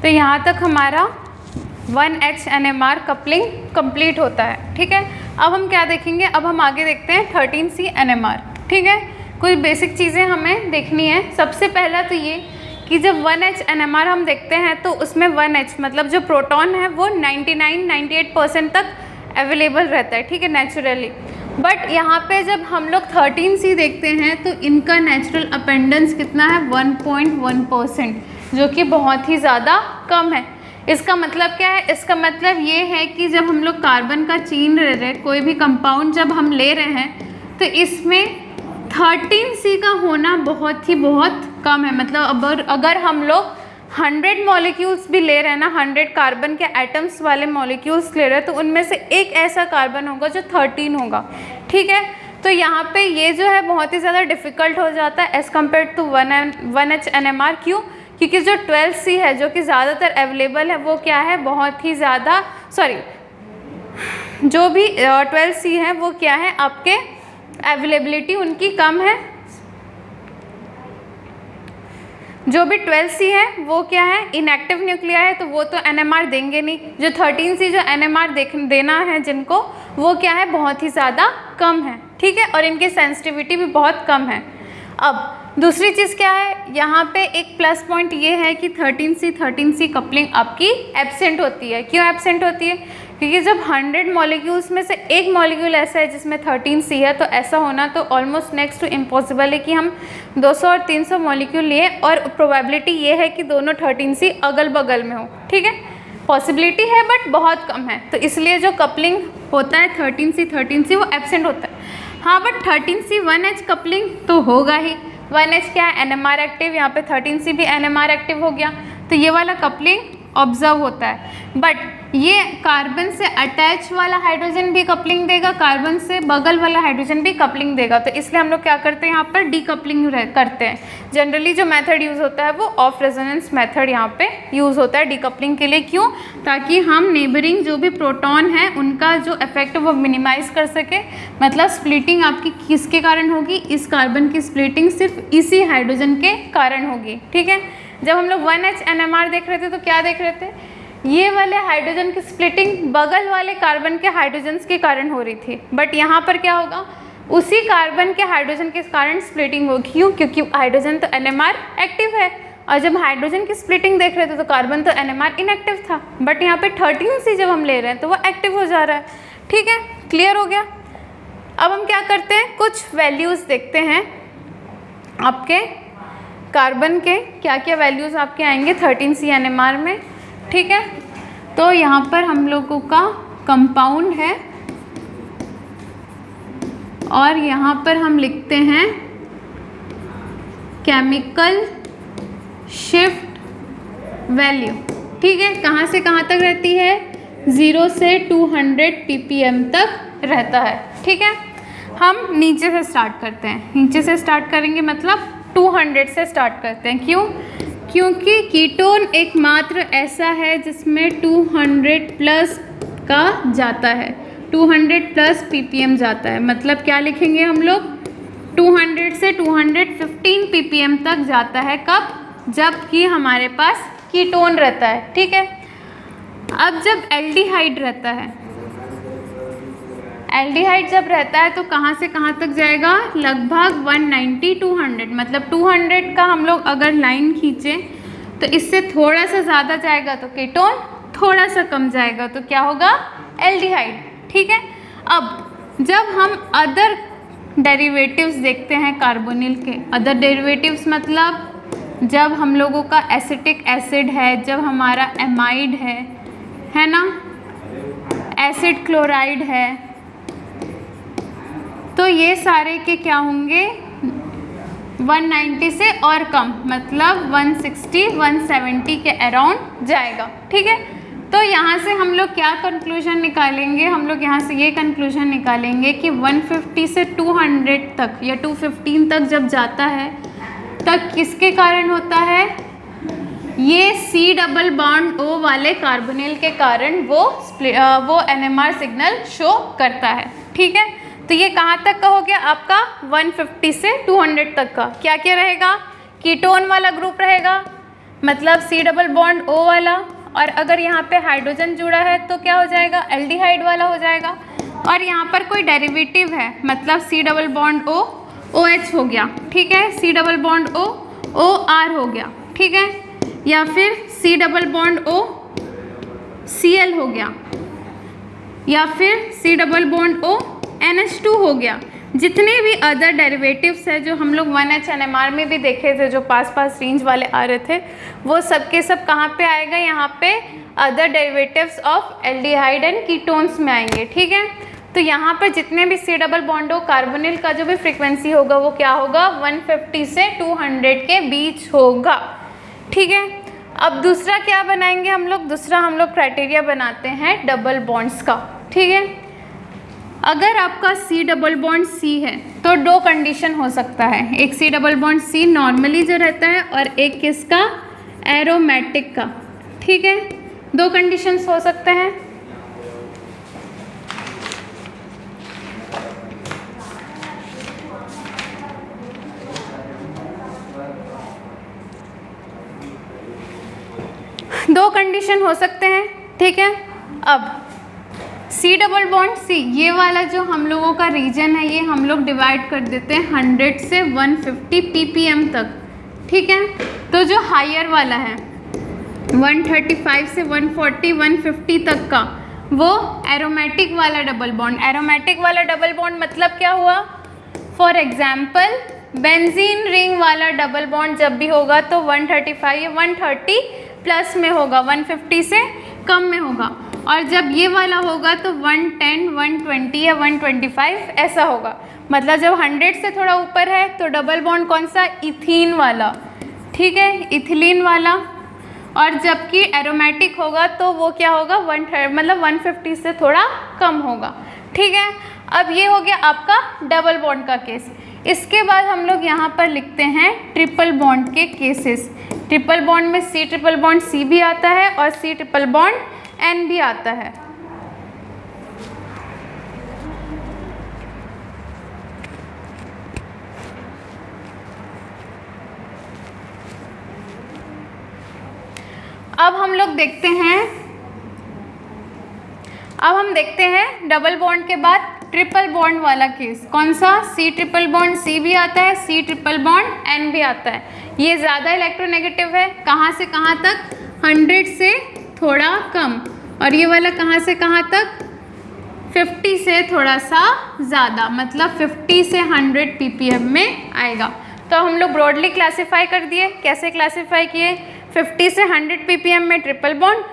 तो यहाँ तक हमारा 1H NMR कपलिंग कंप्लीट होता है। ठीक है, अब हम क्या देखेंगे, अब हम आगे देखते हैं 13C NMR। ठीक है, कुछ बेसिक चीज़ें हमें देखनी है। सबसे पहला तो ये कि जब 1H NMR हम देखते हैं तो उसमें 1H मतलब जो प्रोटॉन है वो 99-98% तक अवेलेबल रहता है। ठीक है, नेचुरली। बट यहाँ पे जब हम लोग 13C देखते हैं तो इनका नेचुरल अपेंडेंस कितना है, 1.1%, जो कि बहुत ही ज़्यादा कम है। इसका मतलब क्या है, इसका मतलब ये है कि जब हम लोग कार्बन का चेन ले रहे हैं, कोई भी कंपाउंड जब हम ले रहे हैं तो इसमें 13C का होना बहुत कम है। मतलब अगर हम लोग 100 मॉलिक्यूल्स भी ले रहे हैं ना, 100 कार्बन के एटम्स वाले मॉलिक्यूल्स ले रहे हैं, तो उनमें से एक ऐसा कार्बन होगा जो 13 होगा। ठीक है, तो यहाँ पे ये जो है बहुत ही ज़्यादा डिफ़िकल्ट हो जाता है as compare to 1H NMR। क्यों? क्योंकि जो 12C है जो कि ज़्यादातर अवेलेबल है वो क्या है, बहुत ही ज़्यादा जो भी 12C है वो क्या है, आपके अवेलेबिलिटी उनकी कम है। जो भी 12C है वो क्या है, इनएक्टिव न्यूक्लिया है, तो वो तो NMR देंगे नहीं। जो 13C जो NMR देना है जिनको, वो क्या है, बहुत ही ज़्यादा कम है। ठीक है, और इनकी सेंसिटिविटी भी बहुत कम है। अब दूसरी चीज़ क्या है, यहाँ पे एक प्लस पॉइंट ये है कि 13C कपलिंग आपकी एब्सेंट होती है। क्यों एब्सेंट होती है? क्योंकि जब 100 मॉलिक्यूल्स में से एक मॉलिक्यूल ऐसा है जिसमें 13C है, तो ऐसा होना तो ऑलमोस्ट नेक्स्ट टू इम्पॉसिबल है कि हम 200 और 300 मॉलिक्यूल लिए और प्रोबेबिलिटी ये है कि दोनों 13C अगल बगल में हो। ठीक है, पॉसिबिलिटी है बट बहुत कम है, तो इसलिए जो कपलिंग होता है 13C वो एब्सेंट होता है। हाँ, बट 13C 1H कपलिंग तो होगा ही। 1H क्या है, NMR एक्टिव, यहाँ पे 13C भी NMR एक्टिव हो गया, तो ये वाला कपलिंग ऑब्जर्व होता है। बट ये कार्बन से अटैच वाला हाइड्रोजन भी कपलिंग देगा, कार्बन से बगल वाला हाइड्रोजन भी कपलिंग देगा, तो इसलिए हम लोग क्या करते हैं, यहाँ पर डीकपलिंग करते हैं। जनरली जो मेथड यूज़ होता है वो ऑफ रेजोनेंस मेथड यहाँ पे यूज़ होता है डीकपलिंग के लिए। क्यों? ताकि हम नेबरिंग जो भी प्रोटॉन है उनका जो इफेक्ट वो मिनिमाइज कर सके। मतलब स्प्लिटिंग आपकी किसके कारण होगी, इस कार्बन की स्प्लिटिंग सिर्फ इसी हाइड्रोजन के कारण होगी। ठीक है, जब हम लोग 1H NMR देख रहे थे तो क्या देख रहे थे, ये वाले हाइड्रोजन की स्प्लिटिंग बगल वाले कार्बन के हाइड्रोजन्स के कारण हो रही थी। बट यहाँ पर क्या होगा, उसी कार्बन के हाइड्रोजन के कारण स्प्लिटिंग होगी। क्यों? क्योंकि हाइड्रोजन तो NMR एक्टिव है, और जब हाइड्रोजन की स्प्लिटिंग देख रहे थे तो कार्बन तो NMR इनएक्टिव था। बट यहाँ पे 13C जब हम ले रहे हैं तो वो एक्टिव हो जा रहा है। ठीक है, क्लियर हो गया। अब हम क्या करते हैं, कुछ वैल्यूज़ देखते हैं आपके कार्बन के, क्या क्या वैल्यूज़ आपके आएंगे 13C NMR में। ठीक है, तो यहाँ पर हम लोगों का कंपाउंड है और यहाँ पर हम लिखते हैं केमिकल शिफ्ट वैल्यू। ठीक है, कहाँ से कहाँ तक रहती है, 0 से 200 ppm तक रहता है। ठीक है, हम नीचे से स्टार्ट करते हैं, नीचे से स्टार्ट करेंगे मतलब 200 से स्टार्ट करते हैं। क्यों? क्योंकि कीटोन एकमात्र ऐसा है जिसमें 200 प्लस का जाता है, 200 प्लस ppm जाता है। मतलब क्या लिखेंगे हम लोग, 200 से 215 ppm तक जाता है। कब? जबकि हमारे पास कीटोन रहता है। ठीक है, अब जब एल्डिहाइड रहता है, एल्डिहाइड जब रहता है तो कहाँ से कहाँ तक जाएगा, लगभग 190-200, मतलब 200 का हम लोग अगर लाइन खींचें तो इससे थोड़ा सा ज़्यादा जाएगा तो कीटोन, थोड़ा सा कम जाएगा तो क्या होगा, एल्डिहाइड। ठीक है, अब जब हम अदर डेरिवेटिव्स देखते हैं कार्बोनिल के, अदर डेरिवेटिव्स मतलब जब हम लोगों का एसिटिक एसिड है, जब हमारा एमाइड है ना, एसिड क्लोराइड है, तो ये सारे के क्या होंगे, 190 से और कम, मतलब 160-170 के अराउंड जाएगा। ठीक है, तो यहाँ से हम लोग क्या कंक्लूजन निकालेंगे, हम लोग यहाँ से ये कंक्लूजन निकालेंगे कि 150 से 200 तक या 215 तक जब जाता है तब किसके कारण होता है, ये C डबल बॉन्ड O वाले कार्बोनिल के कारण वो NMR सिग्नल शो करता है। ठीक है, तो ये कहाँ तक का हो गया आपका, 150 से 200 तक का। क्या क्या रहेगा, कीटोन वाला ग्रुप रहेगा, मतलब सी डबल बॉन्ड ओ वाला, और अगर यहाँ पे हाइड्रोजन जुड़ा है तो क्या हो जाएगा, एल्डिहाइड वाला हो जाएगा। और यहाँ पर कोई डेरिवेटिव है मतलब C double bond O O H हो गया, ठीक है, C double bond O O R हो गया, ठीक है, या फिर C double bond O C L हो गया, या फिर सी डबल बॉन्ड ओ NH2 हो गया। जितने भी अदर डेरिवेटिव्स है जो हम लोग 1H NMR में भी देखे थे, जो पास रेंज वाले आ रहे थे, वो सब के सब कहाँ पे आएगा, यहाँ पे other derivatives of aldehyde and ketones में आएंगे, ठीक है। तो यहाँ पर जितने भी सी डबल बॉन्ड हो कार्बोनिल का जो भी फ्रीक्वेंसी होगा वो क्या होगा, 150 से 200 के बीच होगा, ठीक है। अब दूसरा क्या बनाएंगे हम लोग, दूसरा हम लोग क्राइटेरिया बनाते हैं डबल बॉन्ड्स का, ठीक है। अगर आपका सी डबल बॉन्ड सी है तो दो कंडीशन हो सकता है, एक C double bond C normally जो रहता है और एक किसका, एरोमेटिक का, ठीक है, दो कंडीशंस हो सकते हैं। दो कंडीशन हो सकते हैं, ठीक है। अब सी डबल बॉन्ड सी, ये वाला जो हम लोगों का रीजन है ये हम लोग डिवाइड कर देते हैं 100 से 150 ppm तक, ठीक है। तो जो हायर वाला है 135 से 140 150 तक का, वो एरोमेटिक वाला डबल बॉन्ड। एरोमेटिक वाला डबल बॉन्ड मतलब क्या हुआ, फॉर एग्जाम्पल बेंजीन रिंग वाला डबल बॉन्ड जब भी होगा तो 135 या 130 प्लस में होगा, 150 से कम में होगा, और जब ये वाला होगा तो 110 120 या 125 ऐसा होगा। मतलब जब 100 से थोड़ा ऊपर है तो डबल बॉन्ड कौन सा, इथीन वाला, ठीक है, इथिलीन वाला। और जबकि एरोमेटिक होगा तो वो क्या होगा, 150 से थोड़ा कम होगा, ठीक है। अब ये हो गया आपका डबल बॉन्ड का केस। इसके बाद हम लोग यहाँ पर लिखते हैं ट्रिपल बॉन्ड के केसेस। ट्रिपल बॉन्ड में सी ट्रिपल बॉन्ड सी भी आता है और सी ट्रिपल बॉन्ड एन भी आता है। अब हम देखते हैं डबल बॉन्ड के बाद ट्रिपल बॉन्ड वाला केस। कौन सा, सी ट्रिपल बॉन्ड सी भी आता है, सी ट्रिपल बॉन्ड एन भी आता है। ये ज़्यादा इलेक्ट्रोनेगेटिव है, कहाँ से कहाँ तक, 100 से थोड़ा कम, और ये वाला कहाँ से कहाँ तक, 50 से थोड़ा सा ज़्यादा, मतलब 50 से 100 ppm में आएगा। तो हम लोग ब्रॉडली क्लासीफाई कर दिए। कैसे क्लासीफाई किए, 50 से 100 ppm में ट्रिपल बॉन्ड,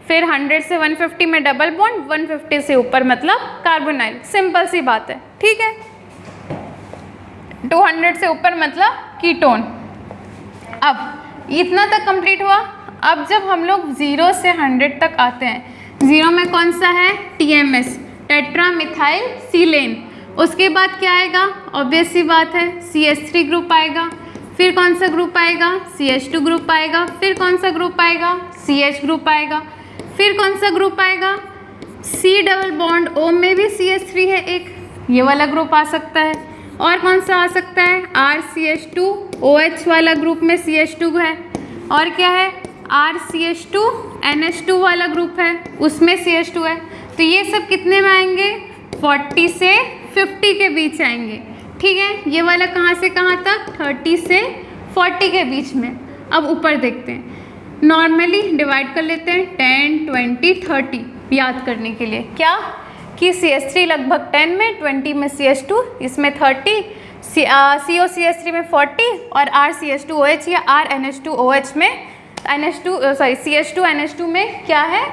फिर 100 से 150 में डबल बॉन्ड, 150 से ऊपर मतलब कार्बोनाइल। सिंपल सी बात है, ठीक है। 200 से ऊपर मतलब कीटोन। अब इतना तक कंप्लीट हुआ। अब जब हम लोग 0 से 100 तक आते हैं, 0 में कौन सा है, TMS, टेट्रा मिथाइल सीलेन। उसके बाद क्या आएगा, ऑब्वियस सी बात है, CH3 ग्रुप आएगा। फिर कौन सा ग्रुप आएगा, CH2 ग्रुप आएगा। फिर कौन सा ग्रुप आएगा, CH ग्रुप आएगा। फिर कौन सा ग्रुप आएगा, C डबल बॉन्ड O में भी CH3 है एक, ये वाला ग्रुप आ सकता है। और कौन सा आ सकता है, RCH2 OH वाला ग्रुप में CH2 है। और क्या है, RCH2 NH2 वाला ग्रुप है, उसमें CH2 है। तो ये सब कितने में आएंगे, 40 से 50 के बीच आएंगे, ठीक है। ये वाला कहाँ से कहाँ तक, 30 से 40 के बीच में। अब ऊपर देखते हैं, नॉर्मली डिवाइड कर लेते हैं 10 20 30 याद करने के लिए। क्या कि CH3 लगभग 10 में, 20 में CH2, इसमें 30, COCH3 में 40 और RCH2OH या RNH2OH में CH2 NH2 में क्या है,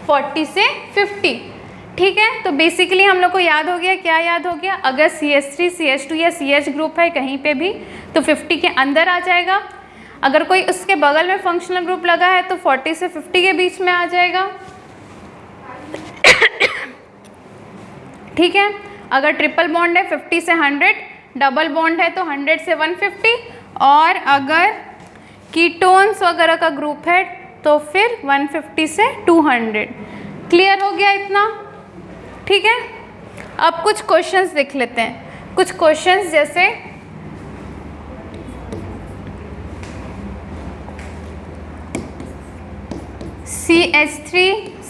40 से 50, ठीक है। तो बेसिकली हम लोग को याद हो गया, क्या याद हो गया, अगर CH3 CH2 या CH ग्रुप है कहीं पे भी तो 50 के अंदर आ जाएगा। अगर कोई उसके बगल में फंक्शनल ग्रुप लगा है तो 40 से 50 के बीच में आ जाएगा, ठीक है। अगर ट्रिपल बॉन्ड है 50 से 100, डबल बॉन्ड है तो 100 से 150, और अगर कीटोन्स वगैरह का ग्रुप है तो फिर 150 से 200। क्लियर हो गया इतना, ठीक है। अब कुछ क्वेश्चंस देख लेते हैं। कुछ क्वेश्चंस जैसे CH3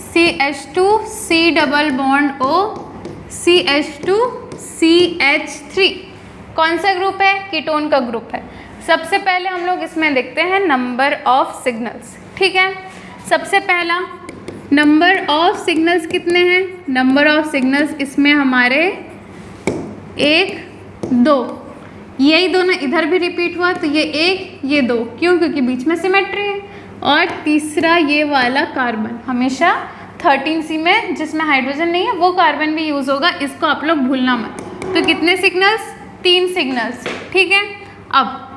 CH2 C double bond O CH2 CH3 कौन सा ग्रुप है? कीटोन का ग्रुप है। सबसे पहले हम लोग इसमें देखते हैं नंबर ऑफ सिग्नल्स। ठीक है, सबसे पहला नंबर ऑफ सिग्नल्स कितने हैं? नंबर ऑफ सिग्नल्स इसमें हमारे 1 2, यही दोनों इधर भी रिपीट हुआ तो ये 1 ये 2, क्यों? क्योंकि बीच में सिमेट्री है। और तीसरा ये वाला कार्बन, हमेशा 13C में जिसमें हाइड्रोजन नहीं है वो कार्बन भी यूज़ होगा, इसको आप लोग भूलना मत। तो कितने सिग्नल्स? 3 सिग्नल्स। ठीक है, अब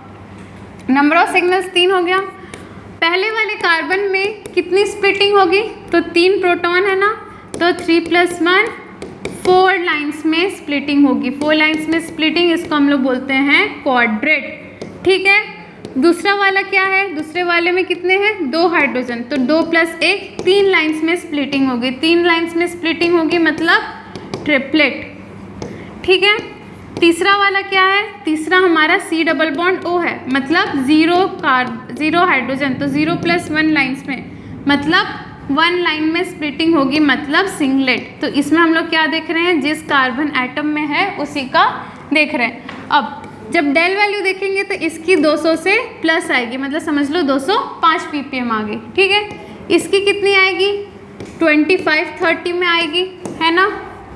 नंबर ऑफ सिग्नल्स 3 हो गया। पहले वाले कार्बन में कितनी स्प्लिटिंग होगी? तो 3 प्रोटॉन है ना, तो 3 + 1 4 लाइन्स में स्प्लिटिंग होगी। 4 लाइन्स में स्प्लिटिंग, इसको हम लोग बोलते हैं क्वाड्रेट। ठीक है, दूसरा वाला क्या है? दूसरे वाले में कितने हैं? 2 हाइड्रोजन, तो 2 + 1 3 लाइन्स में स्प्लिटिंग होगी। 3 लाइन्स में स्प्लिटिंग होगी मतलब ट्रिपलेट। ठीक है, तीसरा वाला क्या है? तीसरा हमारा C डबल बॉन्ड O है, मतलब 0 हाइड्रोजन, तो 0 + 1 लाइन्स में, मतलब 1 लाइन में स्प्लिटिंग होगी, मतलब सिंगलेट। तो इसमें हम लोग क्या देख रहे हैं? जिस कार्बन एटम में है उसी का देख रहे हैं। अब जब डेल वैल्यू देखेंगे तो इसकी 200 से प्लस आएगी, मतलब समझ लो 205 ppm आ गई। ठीक है, इसकी कितनी आएगी? 25 30 में आएगी, है ना।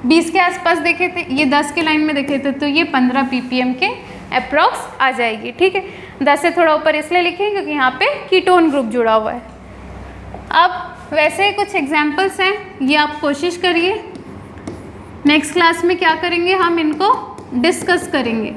20 के आसपास देखे थे, ये 10 के लाइन में देखे थे, तो ये 15 ppm के अप्रॉक्स आ जाएगी। ठीक है, 10 से थोड़ा ऊपर इसलिए लिखें क्योंकि यहाँ पे कीटोन ग्रुप जुड़ा हुआ है। अब वैसे ही कुछ एग्जाम्पल्स हैं, ये आप कोशिश करिए। नेक्स्ट क्लास में क्या करेंगे? हम इनको डिस्कस करेंगे।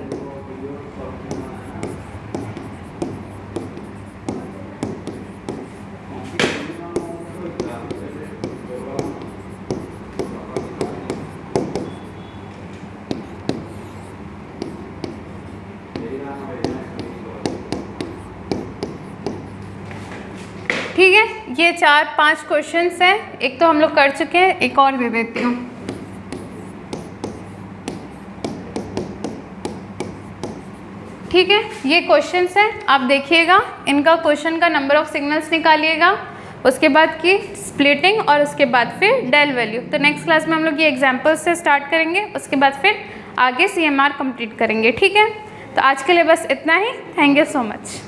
ठीक है, ये 4-5 क्वेश्चंस हैं, एक तो हम लोग कर चुके हैं, एक और दे देती हूँ। ठीक है, ये क्वेश्चंस हैं, आप देखिएगा, इनका क्वेश्चन का नंबर ऑफ सिग्नल्स निकालिएगा, उसके बाद की स्प्लिटिंग और उसके बाद फिर डेल वैल्यू। तो नेक्स्ट क्लास में हम लोग ये एग्जाम्पल्स से स्टार्ट करेंगे, उसके बाद फिर आगे CMR कंप्लीट करेंगे। ठीक है, तो आज के लिए बस इतना ही। Thank you so much.